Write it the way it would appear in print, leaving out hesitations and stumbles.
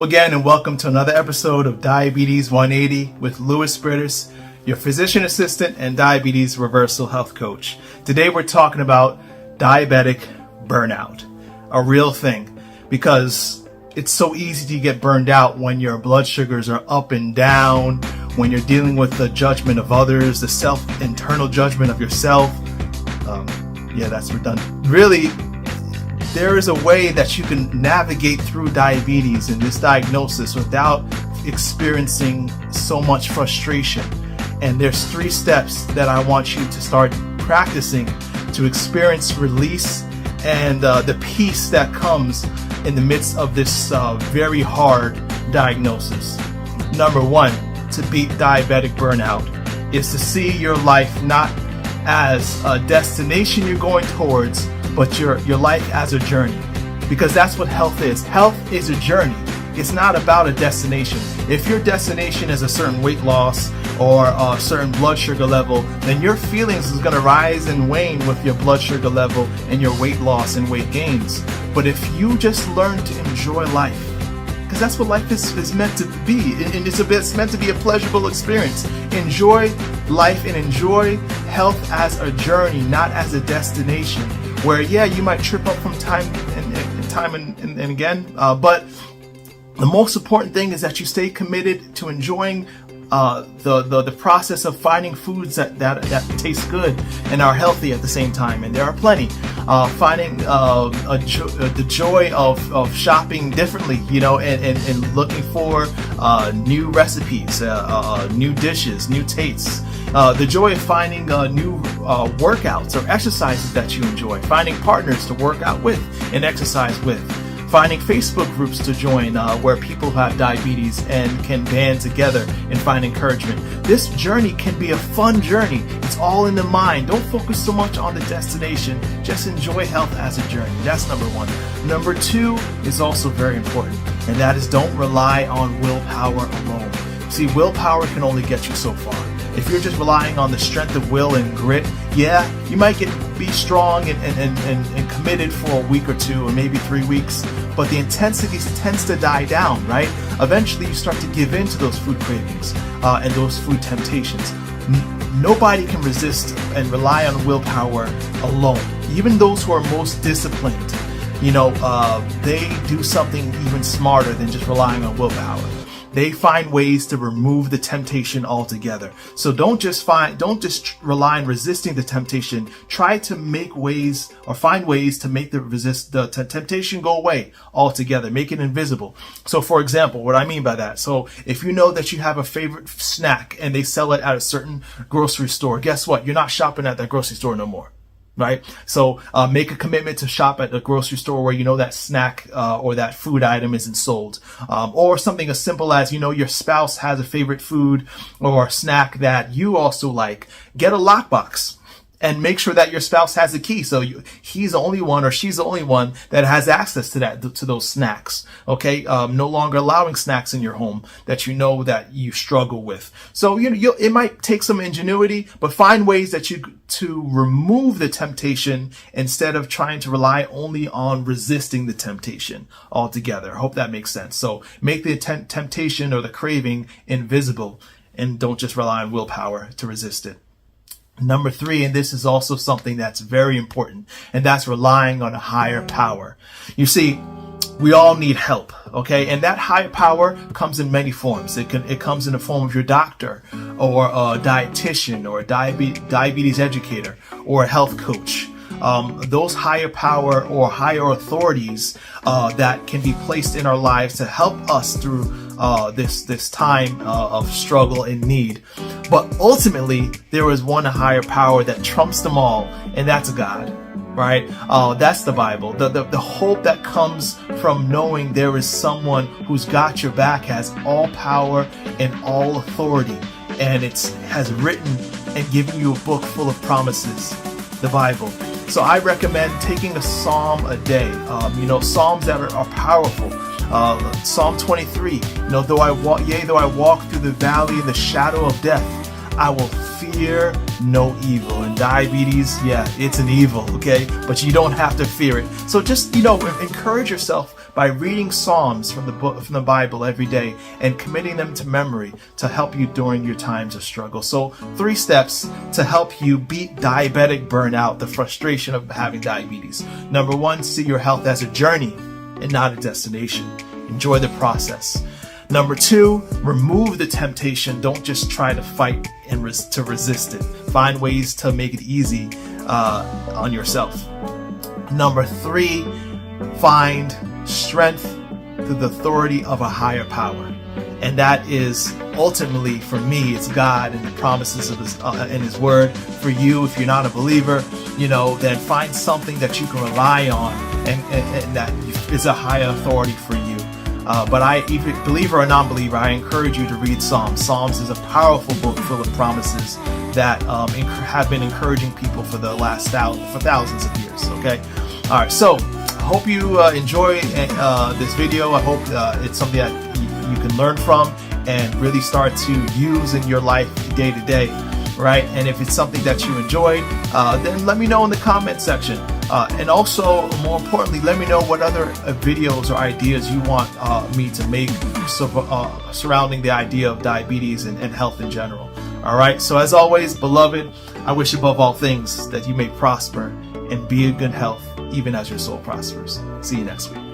Again, and welcome to another episode of Diabetes 180 with Lewis Bertus, your physician assistant and diabetes reversal health coach. Today we're talking about diabetic burnout, a real thing, because it's so easy to get burned out when your blood sugars are up and down, when you're dealing with the judgment of others, the internal judgment of yourself. That's redundant. Really, there is a way that you can navigate through diabetes and this diagnosis without experiencing so much frustration. And there's 3 steps that I want you to start practicing to experience release and the peace that comes in the midst of this very hard diagnosis. Number 1, to beat diabetic burnout is to see your life not as a destination you're going towards, but your life as a journey, because that's what health is. Health is a journey. It's not about a destination. If your destination is a certain weight loss or a certain blood sugar level, then your feelings is going to rise and wane with your blood sugar level and your weight loss and weight gains. But if you just learn to enjoy life, because that's what life is meant to be, and it's meant to be a pleasurable experience. Enjoy life and enjoy health as a journey, not as a destination, where you might trip up from time and again, but the most important thing is that you stay committed to enjoying the process of finding foods that taste good and are healthy at the same time, and there are plenty. Finding the joy of shopping differently, and looking for new recipes, new dishes, new tastes. The joy of finding new workouts or exercises that you enjoy. Finding partners to work out with and exercise with. Finding Facebook groups to join where people who have diabetes and can band together and find encouragement. This journey can be a fun journey. It's all in the mind. Don't focus so much on the destination. Just enjoy health as a journey. That's number 1. Number 2 is also very important, and that is don't rely on willpower alone. See, willpower can only get you so far. If you're just relying on the strength of will and grit, you might be strong and committed for a week or 2 or maybe 3 weeks, but the intensity tends to die down, right? Eventually you start to give in to those food cravings and those food temptations. Nobody can resist and rely on willpower alone. Even those who are most disciplined, they do something even smarter than just relying on willpower. They find ways to remove the temptation altogether. So don't just rely on resisting the temptation. Try to make ways or find ways to make the temptation go away altogether. Make it invisible. So for example, what I mean by that. So if you know that you have a favorite snack and they sell it at a certain grocery store, guess what? You're not shopping at that grocery store no more. Right? So make a commitment to shop at a grocery store where you know that snack or that food item isn't sold. Or something as simple as, your spouse has a favorite food or snack that you also like. Get a lockbox and make sure that your spouse has a key. So he's the only one or she's the only one that has access to those snacks. Okay. No longer allowing snacks in your home that that you struggle with. So, it might take some ingenuity, but find ways that to remove the temptation instead of trying to rely only on resisting the temptation altogether. I hope that makes sense. So make the temptation or the craving invisible and don't just rely on willpower to resist it. Number 3, and this is also something that's very important, and that's relying on a higher power. You see, we all need help, okay? And that higher power comes in many forms. It comes in the form of your doctor or a dietitian or a diabetes educator or a health coach. Those higher power or higher authorities that can be placed in our lives to help us through this time of struggle and need. But ultimately, there is one higher power that trumps them all, and that's God, right? That's the Bible. The hope that comes from knowing there is someone who's got your back, has all power and all authority, and has written and given you a book full of promises, the Bible. So I recommend taking a psalm a day, psalms that are powerful. Psalm 23, though I walk through the valley of the shadow of death, I will fear no evil. And diabetes, it's an evil, okay? But you don't have to fear it. So just, encourage yourself by reading Psalms from the Bible every day and committing them to memory to help you during your times of struggle. So 3 steps to help you beat diabetic burnout, the frustration of having diabetes. Number 1, see your health as a journey and not a destination. Enjoy the process. Number 2, remove the temptation. Don't just try to fight and to resist it. Find ways to make it easy on yourself. Number 3, find strength through the authority of a higher power. And that is ultimately, for me, it's God and the promises of in His Word. For you, if you're not a believer, then find something that you can rely on and that is a higher authority for you. But even believer or non-believer, I encourage you to read Psalms. Psalms is a powerful book full of promises that have been encouraging people for the last thousands of years. Okay, all right. So I hope you enjoy this video. I hope it's something that you can learn from and really start to use in your life day to day. Right? And if it's something that you enjoyed, then let me know in the comment section. And also, more importantly, let me know what other videos or ideas you want me to make surrounding the idea of diabetes and health in general. All right. So as always, beloved, I wish above all things that you may prosper and be in good health, even as your soul prospers. See you next week.